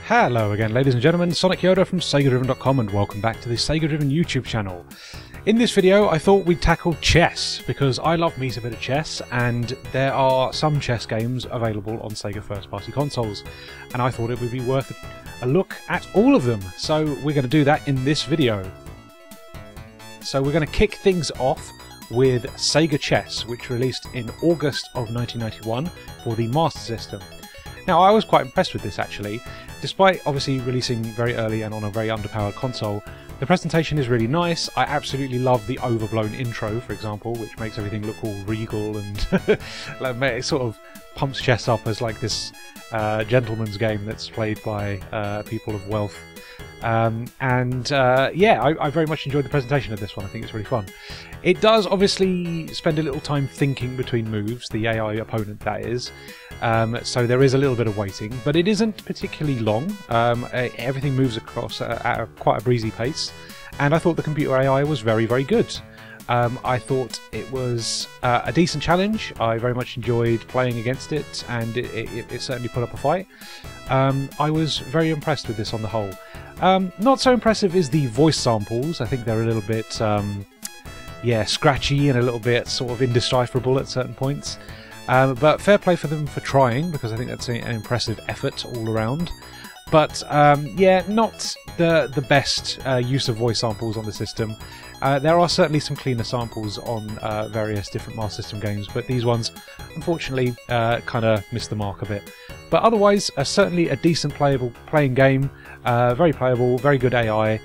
Hello again, ladies and gentlemen, Sonic Yoda from SEGADriven.com, and welcome back to the Sega Driven YouTube channel. In this video I thought we'd tackle chess, because I love me a bit of chess, and there are some chess games available on Sega first-party consoles, and I thought it would be worth a look at all of them, so we're going to do that in this video. So we're going to kick things off with SEGA Chess, which released in August of 1991 for the Master System. Now, I was quite impressed with this actually. Despite obviously releasing very early and on a very underpowered console, the presentation is really nice. I absolutely love the overblown intro, for example, which makes everything look all regal and it sort of pumps chess up as like this gentleman's game that's played by people of wealth. Yeah, I very much enjoyed the presentation of this one. I think it's really fun. It does obviously spend a little time thinking between moves, the AI opponent that is, so there is a little bit of waiting, but it isn't particularly long. Everything moves across at quite a breezy pace, and I thought the computer AI was very, very good. I thought it was a decent challenge. I very much enjoyed playing against it, and it certainly put up a fight. I was very impressed with this on the whole. Not so impressive is the voice samples. I think they're a little bit yeah, scratchy and a little bit sort of indecipherable at certain points. But fair play for them for trying, because I think that's an impressive effort all around. But yeah, not the best use of voice samples on the system. There are certainly some cleaner samples on various different Master System games, but these ones unfortunately kind of missed the mark a bit. But otherwise, certainly a decent playing game, very playable, very good AI.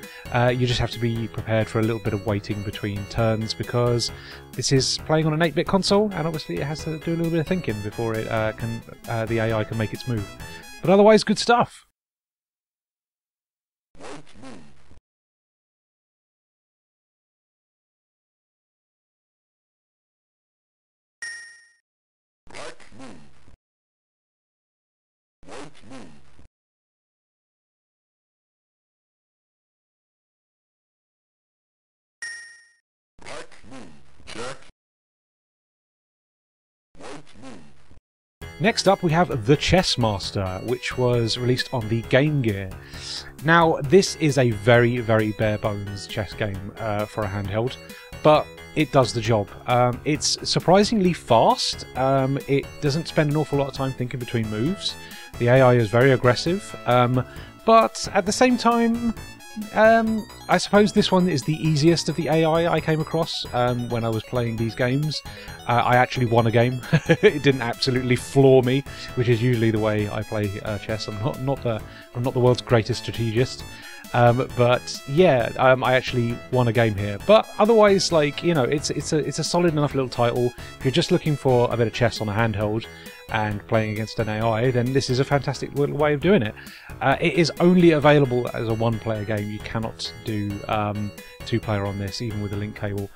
You just have to be prepared for a little bit of waiting between turns, because this is playing on an 8-bit console, and obviously it has to do a little bit of thinking before it the AI can make its move. But otherwise, good stuff. Next up we have The Chess Master, which was released on the Game Gear. Now, this is a very, very bare bones chess game for a handheld, but it does the job. It's surprisingly fast. It doesn't spend an awful lot of time thinking between moves. The AI is very aggressive, but at the same time, I suppose this one is the easiest of the AI I came across when I was playing these games. I actually won a game. It didn't absolutely floor me, which is usually the way I play chess. I'm not the world's greatest strategist, but yeah, I actually won a game here. But otherwise, like, you know, it's a solid enough little title. If you're just looking for a bit of chess on a handheld and playing against an AI, then this is a fantastic little way of doing it. It is only available as a one-player game. You cannot do two-player on this, even with a link cable.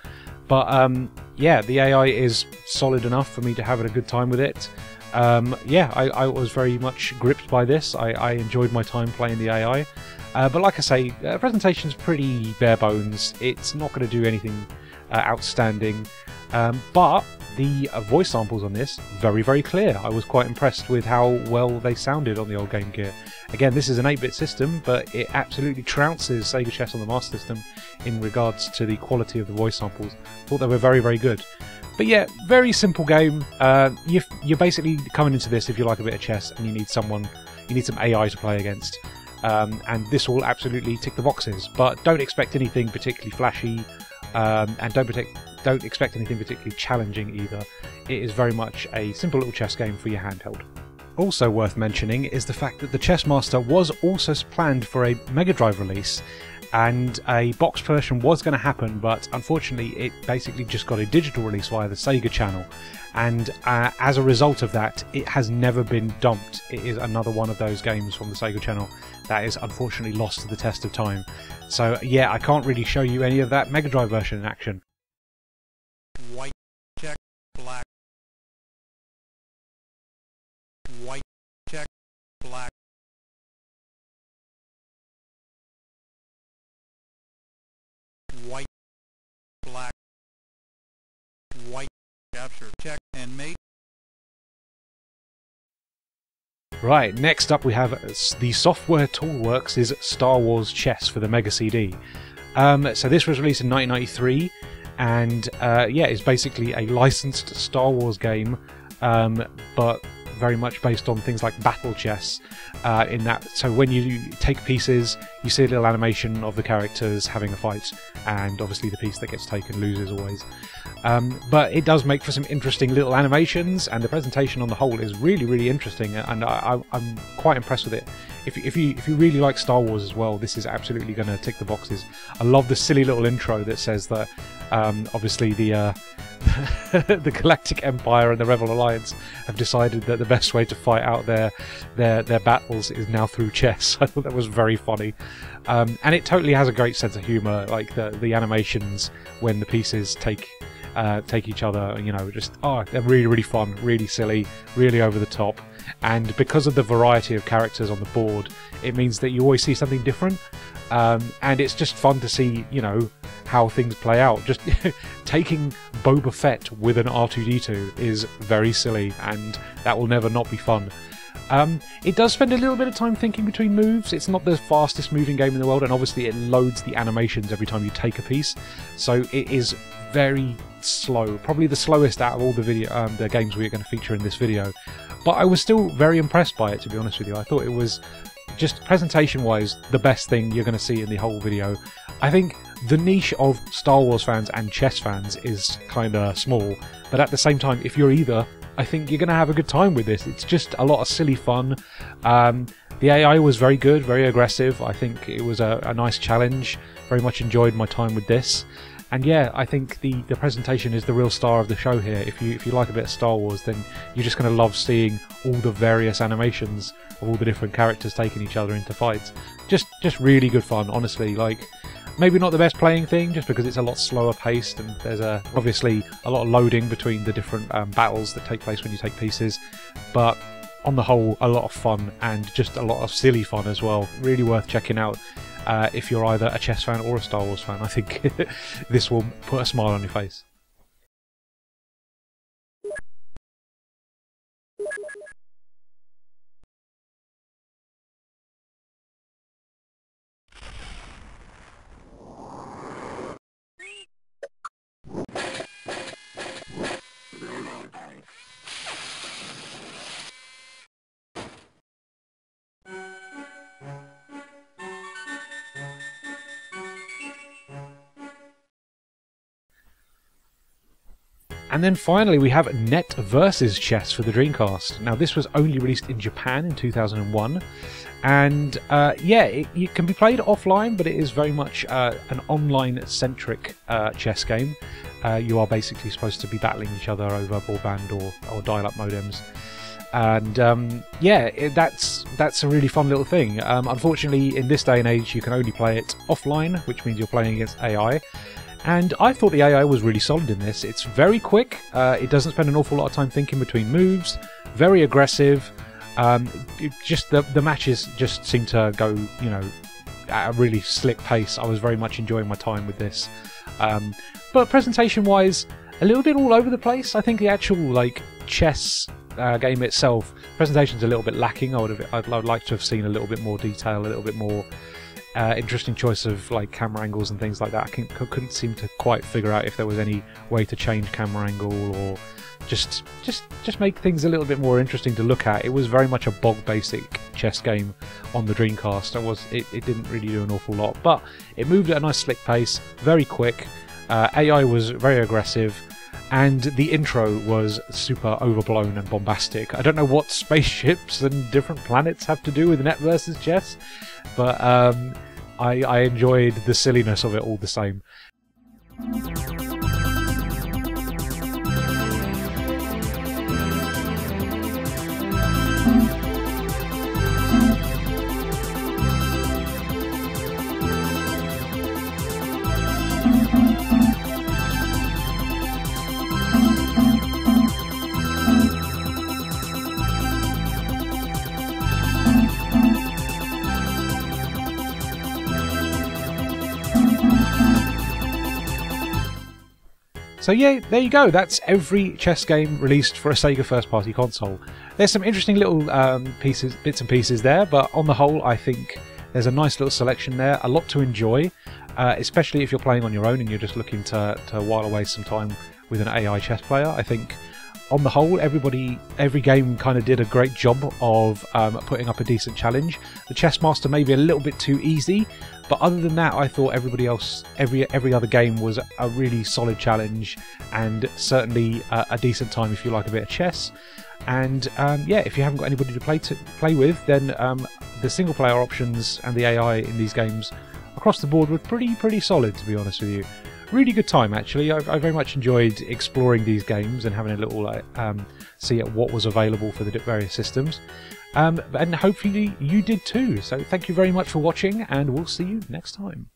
But yeah, the AI is solid enough for me to have a good time with it. Yeah, I was very much gripped by this. I enjoyed my time playing the AI. But like I say, the presentation's pretty bare bones. It's not going to do anything outstanding. But the voice samples on this, very, very clear. I was quite impressed with how well they sounded on the old Game Gear. Again, this is an 8-bit system, but it absolutely trounces Sega Chess on the Master System in regards to the quality of the voice samples. Thought they were very, very good. But yeah, very simple game. You're basically coming into this if you like a bit of chess and you need some AI to play against. And this will absolutely tick the boxes. But don't expect anything particularly flashy, and don't expect anything particularly challenging either. It is very much a simple little chess game for your handheld. Also worth mentioning is the fact that the Chess Master was also planned for a Mega Drive release, and a boxed version was going to happen, but unfortunately it basically just got a digital release via the Sega channel, and as a result of that, it has never been dumped. It is another one of those games from the Sega channel that is unfortunately lost to the test of time. So yeah, I can't really show you any of that Mega Drive version in action. White, check, black. White, check, black. White, black. White, capture, check, and mate. Right, next up we have the Software Toolworks' Star Wars Chess for the Mega CD. So this was released in 1993, and yeah, it's basically a licensed Star Wars game, but very much based on things like battle chess. In that, so when you take pieces, you see a little animation of the characters having a fight, and obviously the piece that gets taken loses always. But it does make for some interesting little animations, and the presentation on the whole is really interesting, and I'm quite impressed with it. If you really like Star Wars as well, this is absolutely going to tick the boxes. I love the silly little intro that says that obviously the the Galactic Empire and the Rebel Alliance have decided that the best way to fight out their battles is now through chess. I thought that was very funny, and it totally has a great sense of humour. Like the animations when the pieces take each other, you know, just they're really fun, really silly, really over the top. And because of the variety of characters on the board, it means that you always see something different, and it's just fun to see, you know, how things play out. Just taking Boba Fett with an R2-D2 is very silly, and that will never not be fun. It does spend a little bit of time thinking between moves. It's not the fastest moving game in the world, and obviously it loads the animations every time you take a piece, so it is very slow, probably the slowest out of all the games we're going to feature in this video. But I was still very impressed by it, to be honest with you. I thought it was, just presentation-wise, the best thing you're going to see in the whole video. I think the niche of Star Wars fans and chess fans is kind of small, but at the same time, if you're either, I think you're going to have a good time with this. It's just a lot of silly fun. The AI was very good, very aggressive. I think it was a nice challenge. Very much enjoyed my time with this. And yeah, I think the presentation is the real star of the show here. If you like a bit of Star Wars, then you're just going to love seeing all the various animations of all the different characters taking each other into fights. Just really good fun, honestly. Like, maybe not the best playing thing, just because it's a lot slower paced, and there's obviously a lot of loading between the different battles that take place when you take pieces. But on the whole, a lot of fun, and just a lot of silly fun as well. Really worth checking out. If you're either a chess fan or a Star Wars fan, I think this will put a smile on your face. And then finally we have Net vs Chess for the Dreamcast. Now this was only released in Japan in 2001, and yeah, it can be played offline, but it is very much an online-centric chess game. You are basically supposed to be battling each other over broadband or dial-up modems. And yeah, that's a really fun little thing. Unfortunately, in this day and age, you can only play it offline, which means you're playing against AI. And I thought the AI was really solid in this. It's very quick, it doesn't spend an awful lot of time thinking between moves, very aggressive. Just the matches just seem to go, you know, at a really slick pace. I was very much enjoying my time with this. But presentation-wise, a little bit all over the place. I think the actual like chess game itself, presentation's a little bit lacking. I'd like to have seen a little bit more detail, a little bit more interesting choice of like camera angles and things like that. I couldn't seem to quite figure out if there was any way to change camera angle or just make things a little bit more interesting to look at. It was very much a bog basic chess game on the Dreamcast. It didn't really do an awful lot, but it moved at a nice slick pace, very quick. AI was very aggressive, and the intro was super overblown and bombastic. I don't know what spaceships and different planets have to do with Net vs Chess, but I enjoyed the silliness of it all the same. So yeah, there you go. That's every chess game released for a Sega first-party console. There's some interesting little bits and pieces there, but on the whole, I think there's a nice little selection there, a lot to enjoy, especially if you're playing on your own and you're just looking to while away some time with an AI chess player. I think on the whole, every game kind of did a great job of putting up a decent challenge. The Chess Master may be a little bit too easy, but other than that, I thought everybody else, every other game was a really solid challenge, and certainly a decent time if you like a bit of chess. And yeah, if you haven't got anybody to play with, then the single player options and the AI in these games across the board were pretty solid, to be honest with you. Really good time, actually. I very much enjoyed exploring these games and having a little see at what was available for the various systems. And hopefully you did too. So thank you very much for watching, and we'll see you next time.